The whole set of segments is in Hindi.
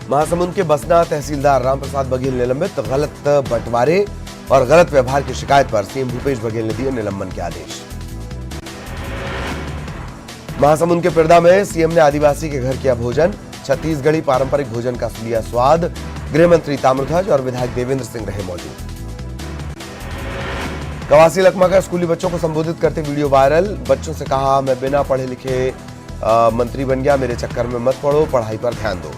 महासमुंद के बसना तहसीलदार रामप्रसाद बघेल निलंबित। गलत बंटवारे और गलत व्यवहार की शिकायत पर सीएम भूपेश बघेल ने दिए निलंबन के आदेश। महासमुंद के पिरदा में सीएम ने आदिवासी के घर किया भोजन। छत्तीसगढ़ी पारंपरिक भोजन का लिया स्वाद। गृह मंत्री ताम्रध्वज और विधायक देवेंद्र सिंह रहे मौजूद। कवासी लकमा का स्कूली बच्चों को संबोधित करते वीडियो वायरल। बच्चों से कहा, मैं बिना पढ़े लिखे मंत्री बन गया, मेरे चक्कर में मत पढ़ो, पढ़ाई पर ध्यान दो।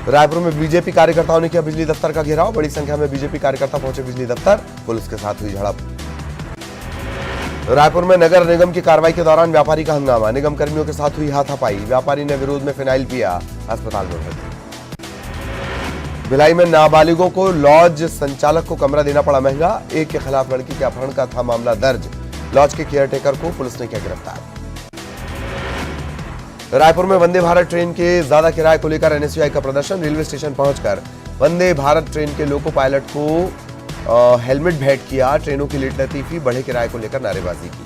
रायपुर में बीजेपी कार्यकर्ताओं ने किया बिजली दफ्तर का घेराव। बड़ी संख्या में बीजेपी कार्यकर्ता पहुंचे बिजली दफ्तर। पुलिस के साथ हुई झड़प। रायपुर में नगर निगम की कार्रवाई के दौरान व्यापारी का हंगामा। निगम कर्मियों के साथ हुई हाथापाई। व्यापारी ने विरोध में फिनाइल पिया, अस्पताल में भर्ती। भिलाई में नाबालिगों को लॉज संचालक को कमरा देना पड़ा महंगा। एक के खिलाफ लड़की के अपहरण का था मामला दर्ज। लॉज के केयरटेकर को पुलिस ने किया गिरफ्तार। रायपुर में वंदे भारत ट्रेन के ज्यादा किराए को लेकर एनएसयूआई का प्रदर्शन। रेलवे स्टेशन पहुंचकर वंदे भारत ट्रेन के लोको पायलट को हेलमेट भेंट किया। ट्रेनों की लेट लतीफी, बढ़े किराए को लेकर नारेबाजी की।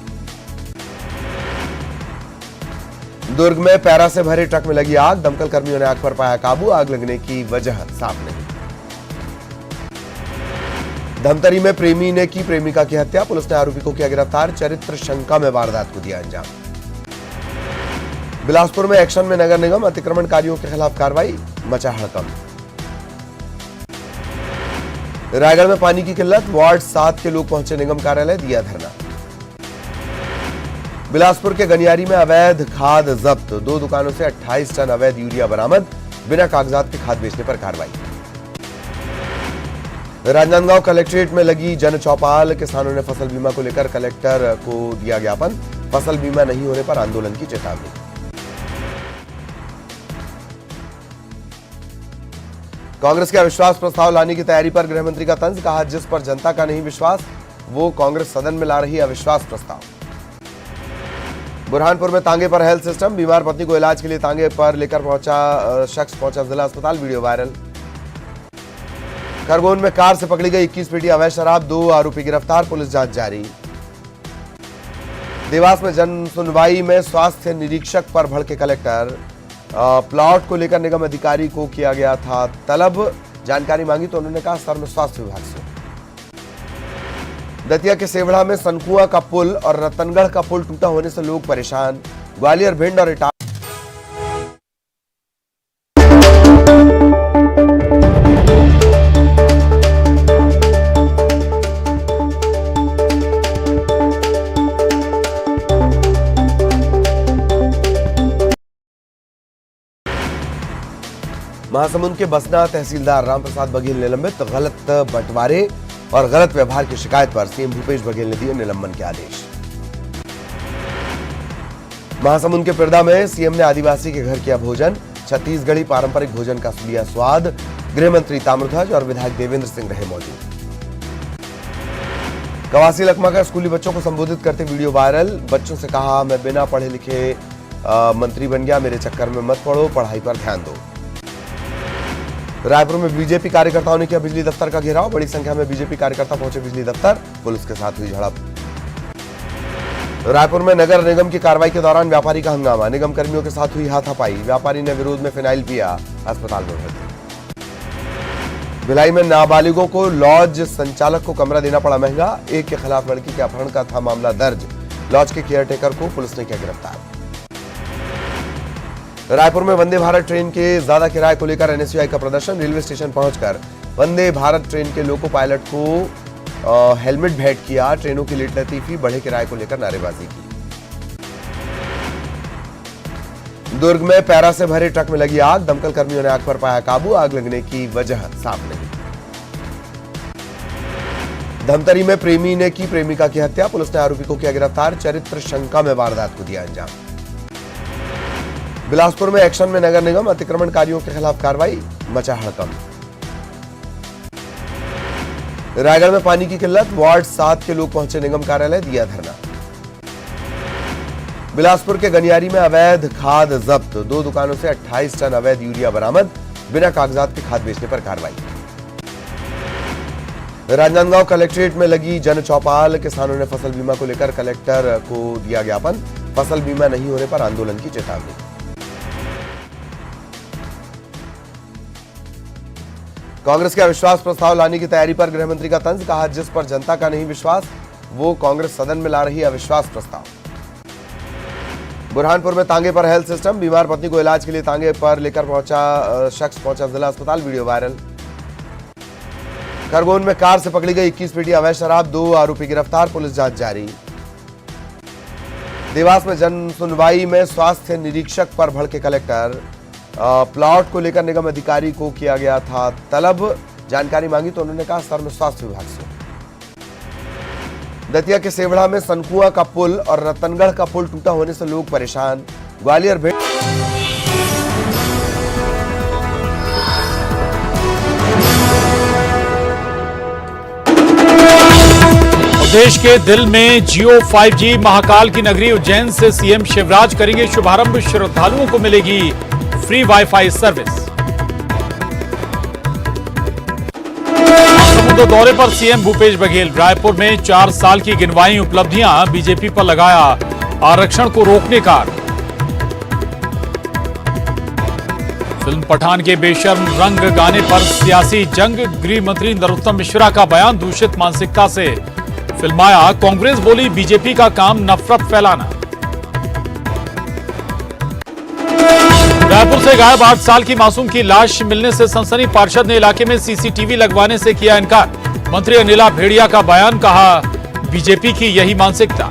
दुर्ग में पैरा से भरे ट्रक में लगी आग। दमकल कर्मियों ने आग पर पाया काबू। आग लगने की वजह साफ नहीं। धमतरी में प्रेमी ने की प्रेमिका की हत्या। पुलिस ने आरोपी को किया गिरफ्तार। चरित्र शंका में वारदात को दिया अंजाम। बिलासपुर में एक्शन में नगर निगम। अतिक्रमणकारियों के खिलाफ कार्रवाई, मचा हड़कंप। रायगढ़ में पानी की किल्लत। वार्ड 7 के लोग पहुंचे निगम कार्यालय, दिया धरना। बिलासपुर के गनियारी में अवैध खाद जब्त। 2 दुकानों से 28 टन अवैध यूरिया बरामद। बिना कागजात के खाद बेचने पर कार्रवाई। राजनांदगांव कलेक्ट्रेट में लगी जन चौपाल। किसानों ने फसल बीमा को लेकर कलेक्टर को दिया ज्ञापन। फसल बीमा नहीं होने पर आंदोलन की चेतावनी। कांग्रेस के अविश्वास प्रस्ताव लाने की तैयारी पर गृह मंत्री का तंज। कहा, जिस पर जनता का नहीं विश्वास वो कांग्रेस सदन में ला रही है अविश्वास प्रस्ताव। बुरहानपुर में तांगे पर हेल्थ सिस्टम। बीमार पत्नी को इलाज के लिए तांगे पर लेकर शख्स पहुंचा जिला अस्पताल, वीडियो वायरल। खरगोन में कार से पकड़ी गई 21 पेटी अवैध शराब। 2 आरोपी गिरफ्तार, पुलिस जांच जारी। देवास में जन सुनवाई में स्वास्थ्य निरीक्षक पर भड़के कलेक्टर। प्लॉट को लेकर निगम अधिकारी को किया गया था तलब। जानकारी मांगी तो उन्होंने कहा सर में स्वास्थ्य विभाग से। दतिया के सेवढ़ा में सनकुआ का पुल और रतनगढ़ का पुल टूटा होने से लोग परेशान। ग्वालियर, भिंड और इटावा महासमुंद के बसना तहसीलदार रामप्रसाद बघेल निलंबित। गलत बंटवारे और गलत व्यवहार की शिकायत पर सीएम भूपेश बघेल ने दिए निलंबन के आदेश। महासमुंद के पिरदा में सीएम ने आदिवासी के घर किया भोजन। छत्तीसगढ़ी पारंपरिक भोजन का लिया स्वाद। गृह मंत्री ताम्रध्वज और विधायक देवेंद्र सिंह रहे मौजूद। कवासी लकमा का स्कूली बच्चों को संबोधित करते वीडियो वायरल। बच्चों से कहा, मैं बिना पढ़े लिखे मंत्री बन गया, मेरे चक्कर में मत पढ़ो, पढ़ाई पर ध्यान दो। रायपुर में बीजेपी कार्यकर्ताओं ने किया बिजली दफ्तर का घेराव। बड़ी संख्या में बीजेपी कार्यकर्ता पहुंचे बिजली दफ्तर। पुलिस के साथ हुई झड़प। रायपुर में नगर निगम की कार्रवाई के दौरान व्यापारी का हंगामा। निगम कर्मियों के साथ हुई हाथापाई। व्यापारी ने विरोध में फिनाइल पिया, अस्पताल में भर्ती। भिलाई में नाबालिगों को लॉज संचालक को कमरा देना पड़ा महंगा। एक के खिलाफ लड़की के अपहरण का था मामला दर्ज। लॉज के केयरटेकर को पुलिस ने किया गिरफ्तार। रायपुर में वंदे भारत ट्रेन के ज्यादा किराए को लेकर एनएसयूआई का प्रदर्शन। रेलवे स्टेशन पहुंचकर वंदे भारत ट्रेन के लोको पायलट को हेलमेट भेंट किया। ट्रेनों की लेट लतीफी, बढ़े किराए को लेकर नारेबाजी की। दुर्ग में पैरा से भरे ट्रक में लगी आग। दमकल कर्मियों ने आग पर पाया काबू। आग लगने की वजह साफ नहीं। धमतरी में प्रेमी ने की प्रेमिका की हत्या। पुलिस ने आरोपी को किया गिरफ्तार। चरित्र शंका में वारदात को दिया अंजाम। बिलासपुर में एक्शन में नगर निगम। अतिक्रमणकारियों के खिलाफ कार्रवाई, मचा हड़कंप। रायगढ़ में पानी की किल्लत। वार्ड 7 के लोग पहुंचे निगम कार्यालय, दिया धरना। बिलासपुर के गनियारी में अवैध खाद जब्त। 2 दुकानों से 28 टन अवैध यूरिया बरामद। बिना कागजात के खाद बेचने पर कार्रवाई। राजनांदगांव कलेक्ट्रेट में लगी जन चौपाल। किसानों ने फसल बीमा को लेकर कलेक्टर को दिया ज्ञापन। फसल बीमा नहीं होने पर आंदोलन की चेतावनी। कांग्रेस के अविश्वास प्रस्ताव लाने की तैयारी पर गृह मंत्री का तंज, कहा जिस पर जनता का नहीं विश्वास वो कांग्रेस सदन में ला रही अविश्वास प्रस्ताव। बुरहानपुर में तांगे पर हेल्थ सिस्टम, बीमार पत्नी को इलाज के लिए तांगे पर लेकर पहुंचा शख्स पहुंचा जिला अस्पताल, वीडियो वायरल। खरगोन में कार से पकड़ी गई 21 पेटी अवैध शराब, 2 आरोपी गिरफ्तार, पुलिस जांच जारी। देवास में जन सुनवाई में स्वास्थ्य निरीक्षक पर भड़के कलेक्टर, प्लॉट को लेकर निगम अधिकारी को किया गया था तलब, जानकारी मांगी तो उन्होंने कहा स्तर में स्वास्थ्य विभाग से। दतिया के सेवढ़ा में सनकुआ का पुल और रतनगढ़ का पुल टूटा होने से लोग परेशान, ग्वालियर भेड़। देश के दिल में जियो 5G, महाकाल की नगरी उज्जैन से सीएम शिवराज करेंगे शुभारंभ, श्रद्धालुओं को मिलेगी फ्री वाईफाई सर्विस। समुद्र दौरे पर सीएम भूपेश बघेल, रायपुर में 4 साल की गिनवाई उपलब्धियां, बीजेपी पर लगाया आरक्षण को रोकने का। फिल्म पठान के बेशर्म रंग गाने पर सियासी जंग, गृह मंत्री नरोत्तम मिश्रा का बयान, दूषित मानसिकता से फिल्माया, कांग्रेस बोली बीजेपी का काम नफरत फैलाना। रायपुर से गायब 8 साल की मासूम की लाश मिलने से सनसनी, पार्षद ने इलाके में सीसीटीवी लगवाने से किया इनकार। मंत्री अनिला भेड़िया का बयान, कहा बीजेपी की यही मानसिकता।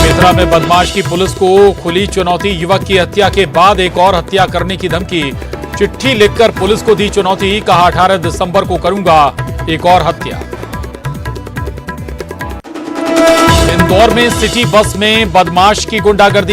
बेतरा में बदमाश की पुलिस को खुली चुनौती, युवक की हत्या के बाद एक और हत्या करने की धमकी, चिट्ठी लिखकर पुलिस को दी चुनौती, कहा 18 दिसंबर को करूंगा एक और हत्या। इंदौर में सिटी बस में बदमाश की गुंडागर्दी,